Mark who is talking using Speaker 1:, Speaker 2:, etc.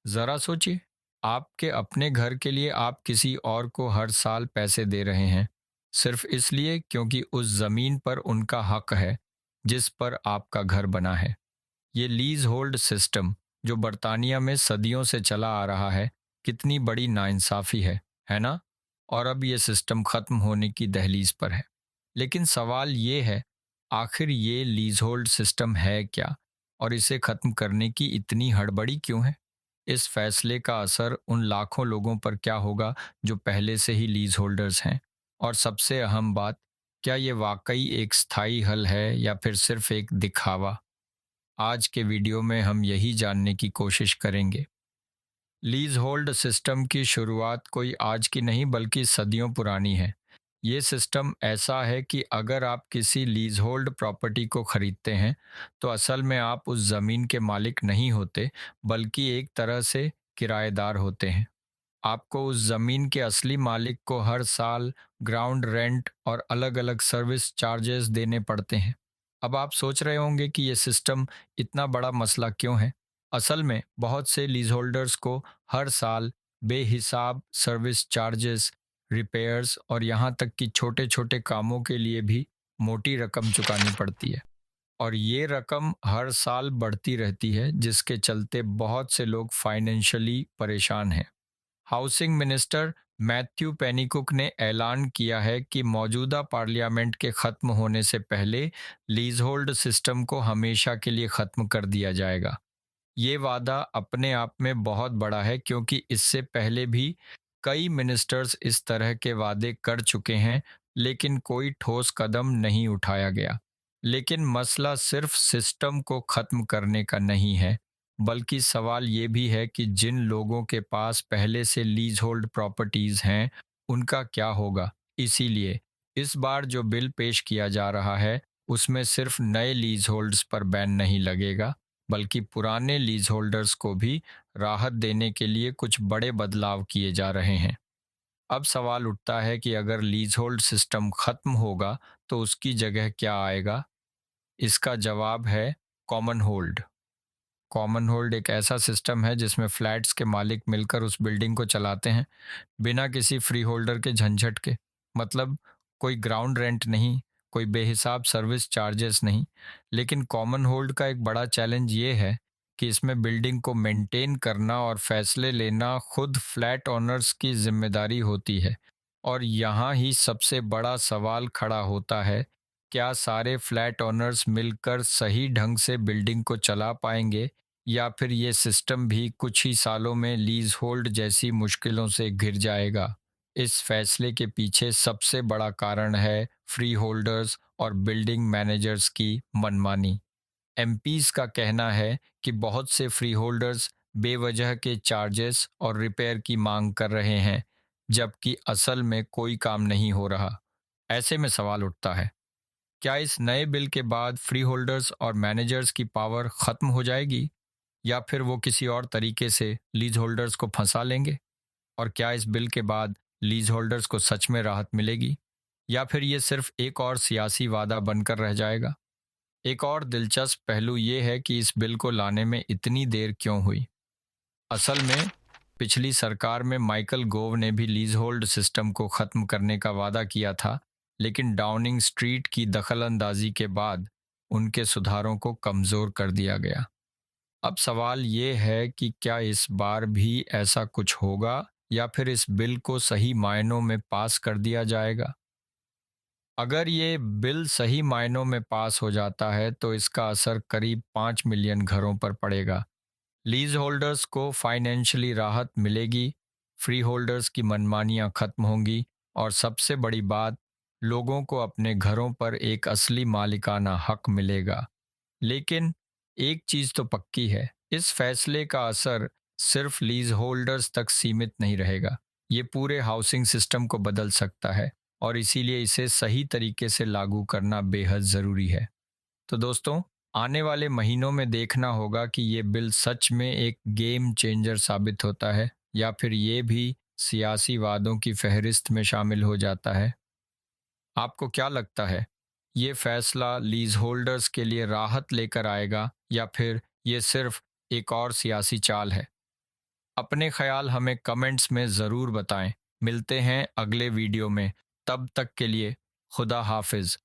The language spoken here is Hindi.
Speaker 1: ज़रा सोचिए, आपके अपने घर के लिए आप किसी और को हर साल पैसे दे रहे हैं, सिर्फ इसलिए क्योंकि उस ज़मीन पर उनका हक है, जिस पर आपका घर बना है। ये लीज़ होल्ड सिस्टम, जो बर्तानिया में सदियों से चला आ रहा है, कितनी बड़ी नाइंसाफ़ी है ना? और अब ये सिस्टम ख़त्म होने की दहलीज़ पर है। लेकिन सवाल ये है, आखिर ये लीज़ होल्ड सिस्टम है क्या? और इसे ख़त्म करने की इतनी हड़बड़ी क्यों है? इस फैसले का असर उन लाखों लोगों पर क्या होगा जो पहले से ही लीज होल्डर्स हैं? और सबसे अहम बात, क्या ये वाकई एक स्थायी हल है या फिर सिर्फ एक दिखावा? आज के वीडियो में हम यही जानने की कोशिश करेंगे। लीज होल्ड सिस्टम की शुरुआत कोई आज की नहीं बल्कि सदियों पुरानी है। ये सिस्टम ऐसा है कि अगर आप किसी लीज होल्ड प्रॉपर्टी को खरीदते हैं, तो असल में आप उस ज़मीन के मालिक नहीं होते, बल्कि एक तरह से किराएदार होते हैं। आपको उस ज़मीन के असली मालिक को हर साल ग्राउंड रेंट और अलग-अलग सर्विस चार्जेस देने पड़ते हैं। अब आप सोच रहे होंगे कि ये सिस्टम इतना बड़ा मसला क्यों है? असल में बहुत से लीज होल्डर्स को हर साल बेहिसाब सर्विस चार्जेस, रिपेयर्स और यहाँ तक कि छोटे-छोटे कामों के लिए भी मोटी रकम चुकानी पड़ती है। और ये रकम हर साल बढ़ती रहती है, जिसके चलते बहुत से लोग फाइनेंशियली परेशान हैं। हाउसिंग मिनिस्टर मैथ्यू पेनीकुक ने ऐलान किया है कि मौजूदा पार्लियामेंट के खत्म होने से पहले लीजहोल्ड सिस्टम को हमेशा के लिए खत्म कर दिया जाएगा। ये वादा अपने आप में बहुत बड़ा है, क्योंकि इससे पहले भी कई मिनिस्टर्स इस तरह के वादे कर चुके हैं, लेकिन कोई ठोस कदम नहीं उठाया गया। लेकिन मसला सिर्फ सिस्टम को खत्म करने का नहीं है, बल्कि सवाल ये भी है कि जिन लोगों के पास पहले से लीज होल्ड प्रॉपर्टीज हैं, उनका क्या होगा। इसीलिए इस बार जो बिल पेश किया जा रहा है, उसमें सिर्फ नए लीज होल्ड्स पर बैन नहीं लगेगा, बल्कि पुराने लीज होल्डर्स को भी राहत देने के लिए कुछ बड़े बदलाव किए जा रहे हैं। अब सवाल उठता है कि अगर लीज होल्ड सिस्टम खत्म होगा, तो उसकी जगह क्या आएगा? इसका जवाब है कॉमन होल्ड। कॉमन होल्ड एक ऐसा सिस्टम है जिसमें फ्लैट्स के मालिक मिलकर उस बिल्डिंग को चलाते हैं, बिना किसी फ्री होल्डर के झंझट के। मतलब कोई ग्राउंड रेंट नहीं, कोई बेहिसाब सर्विस चार्जेस नहीं। लेकिन कॉमन होल्ड का एक बड़ा चैलेंज ये है कि इसमें बिल्डिंग को मेंटेन करना और फैसले लेना खुद फ्लैट ओनर्स की जिम्मेदारी होती है। और यहाँ ही सबसे बड़ा सवाल खड़ा होता है, क्या सारे फ्लैट ओनर्स मिलकर सही ढंग से बिल्डिंग को चला पाएंगे, या फिर ये सिस्टम भी कुछ ही सालों में लीज होल्ड जैसी मुश्किलों से घिर जाएगा। इस फैसले के पीछे सबसे बड़ा कारण है फ्री होल्डर्स और बिल्डिंग मैनेजर्स की मनमानी। एमपीज का कहना है कि बहुत से फ्री होल्डर्स बेवजह के चार्जेस और रिपेयर की मांग कर रहे हैं, जबकि असल में कोई काम नहीं हो रहा। ऐसे में सवाल उठता है, क्या इस नए बिल के बाद फ्री होल्डर्स और मैनेजर्स की पावर खत्म हो जाएगी, या फिर वो किसी और तरीके से लीज होल्डर्स को फंसा लेंगे? और क्या इस बिल के बाद लीज होल्डर्स को सच में राहत मिलेगी, या फिर ये सिर्फ एक और सियासी वादा बनकर रह जाएगा? एक और दिलचस्प पहलू ये है कि इस बिल को लाने में इतनी देर क्यों हुई। असल में पिछली सरकार में माइकल गोव ने भी लीज होल्ड सिस्टम को ख़त्म करने का वादा किया था, लेकिन डाउनिंग स्ट्रीट की दखलंदाजी के बाद उनके सुधारों को कमज़ोर कर दिया गया। अब सवाल ये है कि क्या इस बार भी ऐसा कुछ होगा, या फिर इस बिल को सही मायनों में पास कर दिया जाएगा। अगर ये बिल सही मायनों में पास हो जाता है, तो इसका असर करीब 5 मिलियन घरों पर पड़ेगा। लीज होल्डर्स को फाइनेंशियली राहत मिलेगी, फ्री होल्डर्स की मनमानियां खत्म होंगी, और सबसे बड़ी बात, लोगों को अपने घरों पर एक असली मालिकाना हक मिलेगा। लेकिन एक चीज़ तो पक्की है, इस फैसले का असर सिर्फ लीज होल्डर्स तक सीमित नहीं रहेगा। ये पूरे हाउसिंग सिस्टम को बदल सकता है, और इसीलिए इसे सही तरीके से लागू करना बेहद ज़रूरी है। तो दोस्तों, आने वाले महीनों में देखना होगा कि ये बिल सच में एक गेम चेंजर साबित होता है, या फिर ये भी सियासी वादों की फहरिस्त में शामिल हो जाता है। आपको क्या लगता है, ये फैसला लीज होल्डर्स के लिए राहत लेकर आएगा, या फिर ये सिर्फ एक और सियासी चाल है? अपने ख्याल हमें कमेंट्स में ज़रूर बताएं। मिलते हैं अगले वीडियो में। तब तक के लिए खुदा हाफिज़।